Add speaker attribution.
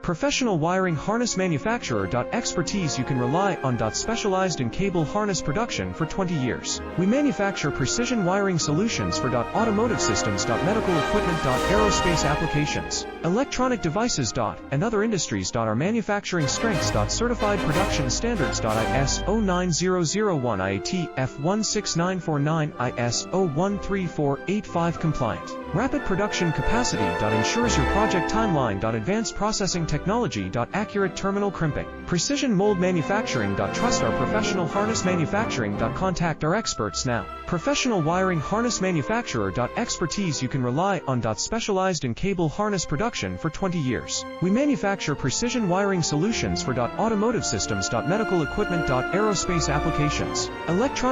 Speaker 1: Professional wiring harness manufacturer. Expertise you can rely on. Specialized in cable harness production for 20 years. We manufacture precision wiring solutions for automotive systems. Medical equipment. Aerospace applications, electronic devices. And other industries. Our manufacturing strengths. Certified production standards. ISO 9001 IATF 16949 ISO 13485 compliant. Rapid production capacity. Ensures your project timeline. Advanced processing technology. Accurate terminal crimping. Precision mold manufacturing. Trust our professional harness manufacturing. Contact our experts now. Professional wiring harness manufacturer. Expertise you can rely on. Specialized in cable harness production for 20 years. We manufacture precision wiring solutions for automotive systems. Medical equipment. Aerospace applications, electronic